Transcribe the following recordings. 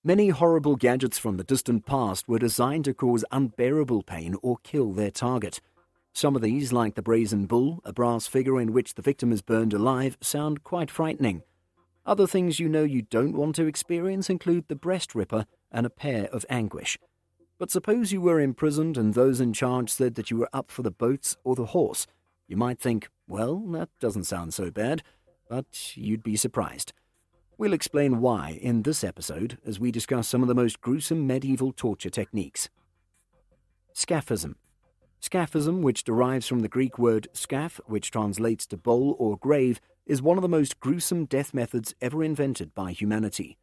Many horrible gadgets from the distant past were designed to cause unbearable pain or kill their target. Some of these, like the brazen bull, a brass figure in which the victim is burned alive, sound quite frightening. Other things you don't want to experience include the breast ripper and a pair of anguish. But suppose you were imprisoned and those in charge said that you were up for the boats or the horse. You might think, well, that doesn't sound so bad, but you'd be surprised. We'll explain why in this episode as we discuss some of the most gruesome medieval torture techniques. Scaphism. Scaphism, which derives from the Greek word scaph, which translates to bowl or grave, is one of the most gruesome death methods ever invented by humanity.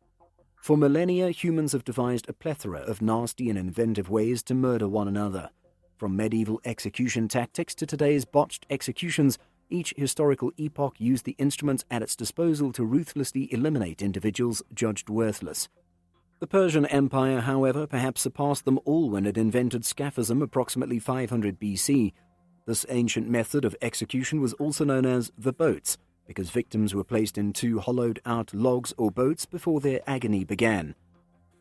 For millennia, humans have devised a plethora of nasty and inventive ways to murder one another. From medieval execution tactics to today's botched executions, each historical epoch used the instruments at its disposal to ruthlessly eliminate individuals judged worthless. The Persian Empire, however, perhaps surpassed them all when it invented Scaphism approximately 500 BC. This ancient method of execution was also known as the boats, because victims were placed in two hollowed-out logs or boats before their agony began.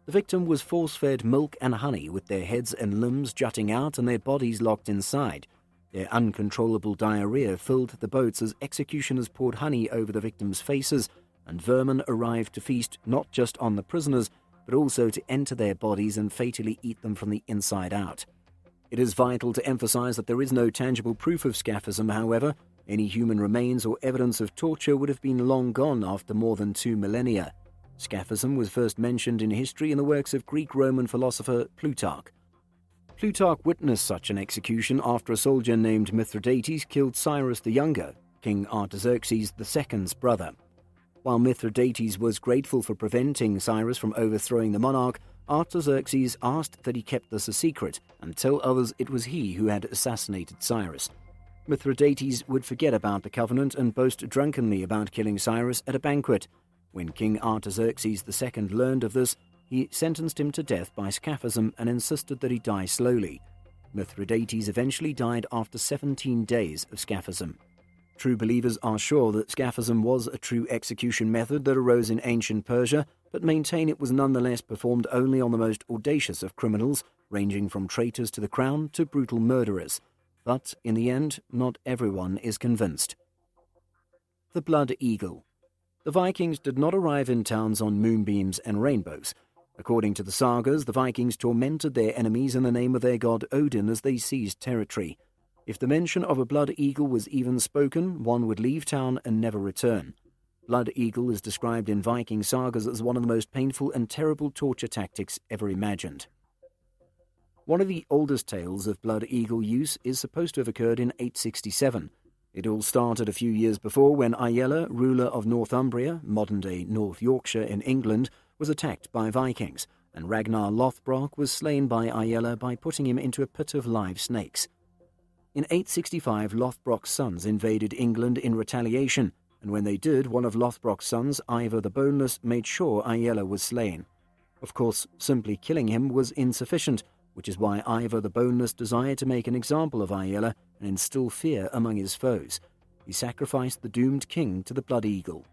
The victim was force-fed milk and honey with their heads and limbs jutting out and their bodies locked inside. Their uncontrollable diarrhea filled the boats as executioners poured honey over the victims' faces, and vermin arrived to feast not just on the prisoners, but also to enter their bodies and fatally eat them from the inside out. It is vital to emphasize that there is no tangible proof of Scaphism, however. Any human remains or evidence of torture would have been long gone after more than 2 millennia. Scaphism was first mentioned in history in the works of Greek-Roman philosopher Plutarch. Plutarch witnessed such an execution after a soldier named Mithridates killed Cyrus the Younger, King Artaxerxes II's brother. While Mithridates was grateful for preventing Cyrus from overthrowing the monarch, Artaxerxes asked that he kept this a secret and tell others it was he who had assassinated Cyrus. Mithridates would forget about the covenant and boast drunkenly about killing Cyrus at a banquet. When King Artaxerxes II learned of this, he sentenced him to death by Scaphism and insisted that he die slowly. Mithridates eventually died after 17 days of Scaphism. True believers are sure that Scaphism was a true execution method that arose in ancient Persia, but maintain it was nonetheless performed only on the most audacious of criminals, ranging from traitors to the crown to brutal murderers. But, in the end, not everyone is convinced. The Blood Eagle. The Vikings did not arrive in towns on moonbeams and rainbows. According to the sagas, the Vikings tormented their enemies in the name of their god Odin as they seized territory. If the mention of a blood eagle was even spoken, one would leave town and never return. Blood eagle is described in Viking sagas as one of the most painful and terrible torture tactics ever imagined. One of the oldest tales of blood eagle use is supposed to have occurred in 867. It all started a few years before when Aella, ruler of Northumbria, modern-day North Yorkshire in England, was attacked by Vikings, and Ragnar Lothbrok was slain by Aella by putting him into a pit of live snakes. In 865, Lothbrok's sons invaded England in retaliation, and when they did, one of Lothbrok's sons, Ivar the Boneless, made sure Aella was slain. Of course, simply killing him was insufficient, which is why Ivar the Boneless desired to make an example of Aella and instill fear among his foes. He sacrificed the doomed king to the blood eagle.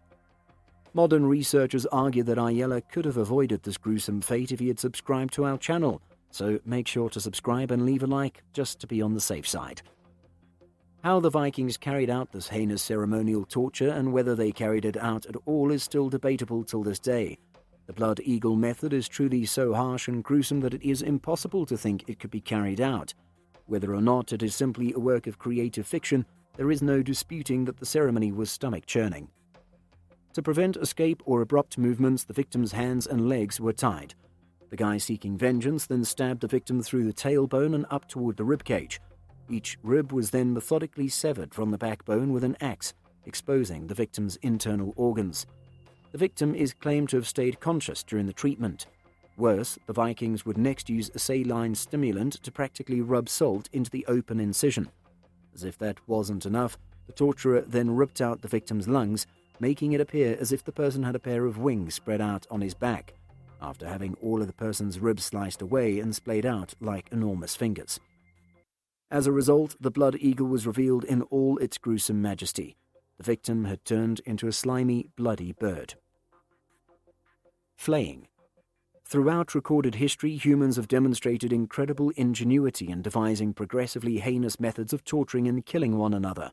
Modern researchers argue that Aella could have avoided this gruesome fate if he had subscribed to our channel, so make sure to subscribe and leave a like just to be on the safe side. How the Vikings carried out this heinous ceremonial torture and whether they carried it out at all is still debatable till this day. The blood eagle method is truly so harsh and gruesome that it is impossible to think it could be carried out. Whether or not it is simply a work of creative fiction, there is no disputing that the ceremony was stomach-churning. To prevent escape or abrupt movements, the victim's hands and legs were tied. The guy seeking vengeance then stabbed the victim through the tailbone and up toward the ribcage. Each rib was then methodically severed from the backbone with an axe, exposing the victim's internal organs. The victim is claimed to have stayed conscious during the treatment. Worse, the Vikings would next use a saline stimulant to practically rub salt into the open incision. As if that wasn't enough, the torturer then ripped out the victim's lungs, making it appear as if the person had a pair of wings spread out on his back, after having all of the person's ribs sliced away and splayed out like enormous fingers. As a result, the blood eagle was revealed in all its gruesome majesty. The victim had turned into a slimy, bloody bird. Flaying. Throughout recorded history, humans have demonstrated incredible ingenuity in devising progressively heinous methods of torturing and killing one another.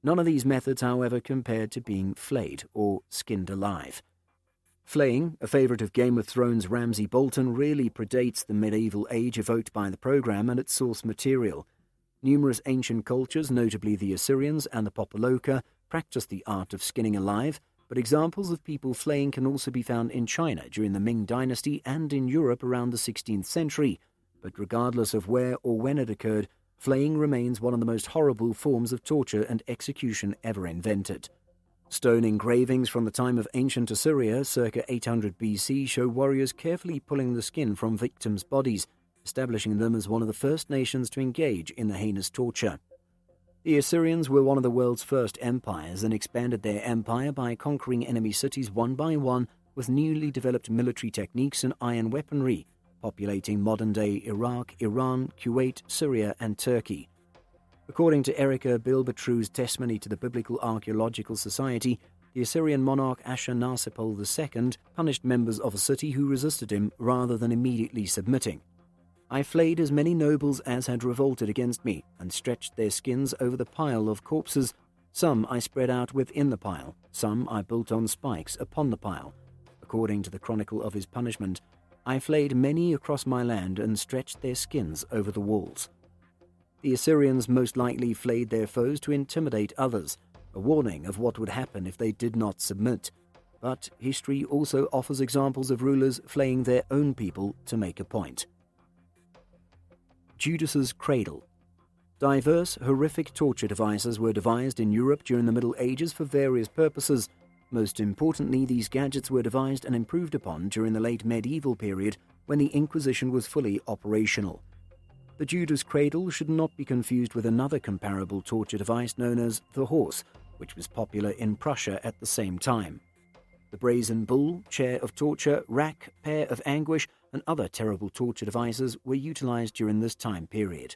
None of these methods, however, compared to being flayed or skinned alive. Flaying, a favourite of Game of Thrones' Ramsay Bolton, really predates the medieval age evoked by the programme and its source material. Numerous ancient cultures, notably the Assyrians and the Popoloca, practiced the art of skinning alive, but examples of people flaying can also be found in China during the Ming Dynasty and in Europe around the 16th century. But regardless of where or when it occurred, flaying remains one of the most horrible forms of torture and execution ever invented. Stone engravings from the time of ancient Assyria, circa 800 BC, show warriors carefully pulling the skin from victims' bodies, establishing them as one of the first nations to engage in the heinous torture. The Assyrians were one of the world's first empires and expanded their empire by conquering enemy cities one by one with newly developed military techniques and iron weaponry, populating modern-day Iraq, Iran, Kuwait, Syria, and Turkey. According to Erica Bilbatru's testimony to the Biblical Archaeological Society, the Assyrian monarch Ashurnasirpal II punished members of a city who resisted him rather than immediately submitting. I flayed as many nobles as had revolted against me, and stretched their skins over the pile of corpses. Some I spread out within the pile, some I built on spikes upon the pile. According to the chronicle of his punishment, I flayed many across my land and stretched their skins over the walls. The Assyrians most likely flayed their foes to intimidate others, a warning of what would happen if they did not submit. But history also offers examples of rulers flaying their own people to make a point. Judass's Cradle. Diverse, horrific torture devices were devised in Europe during the Middle Ages for various purposes. Most importantly, these gadgets were devised and improved upon during the late medieval period when the Inquisition was fully operational. The Judass Cradle should not be confused with another comparable torture device known as the horse, which was popular in Prussia at the same time. The brazen bull, chair of torture, rack, pair of anguish, and other terrible torture devices were utilized during this time period.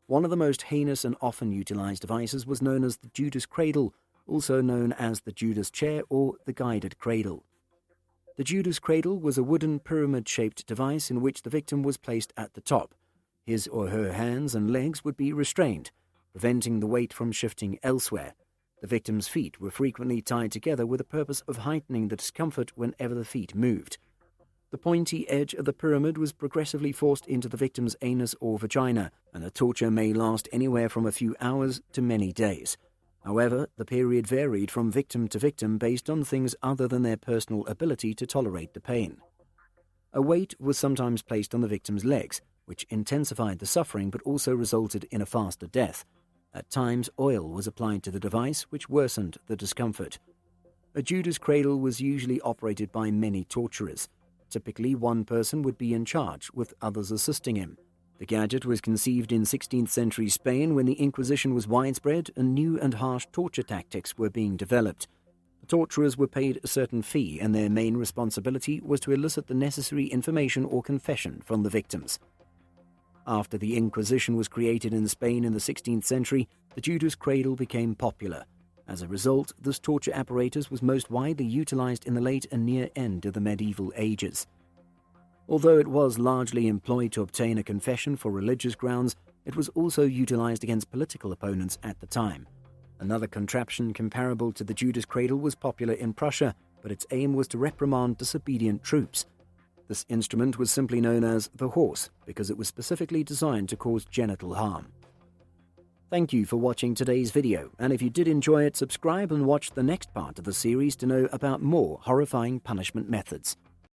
One of the most heinous and often utilized devices was known as the Judass Cradle, also known as the Judass Chair or the Guided Cradle. The Judass Cradle was a wooden pyramid-shaped device in which the victim was placed at the top. His or her hands and legs would be restrained, preventing the weight from shifting elsewhere. The victim's feet were frequently tied together with the purpose of heightening the discomfort whenever the feet moved. The pointy edge of the pyramid was progressively forced into the victim's anus or vagina, and the torture may last anywhere from a few hours to many days. However, the period varied from victim to victim based on things other than their personal ability to tolerate the pain. A weight was sometimes placed on the victim's legs, which intensified the suffering but also resulted in a faster death. At times, oil was applied to the device, which worsened the discomfort. A Judass Cradle was usually operated by many torturers. Typically, one person would be in charge, with others assisting him. The gadget was conceived in 16th century Spain when the Inquisition was widespread and new and harsh torture tactics were being developed. The torturers were paid a certain fee, and their main responsibility was to elicit the necessary information or confession from the victims. After the Inquisition was created in Spain in the 16th century, the Judass Cradle became popular. As a result, this torture apparatus was most widely utilized in the late and near end of the medieval ages. Although it was largely employed to obtain a confession for religious grounds, it was also utilized against political opponents at the time. Another contraption comparable to the Judass Cradle was popular in Prussia, but its aim was to reprimand disobedient troops. This instrument was simply known as the horse because it was specifically designed to cause genital harm. Thank you for watching today's video, and if you did enjoy it, subscribe and watch the next part of the series to know about more horrifying punishment methods.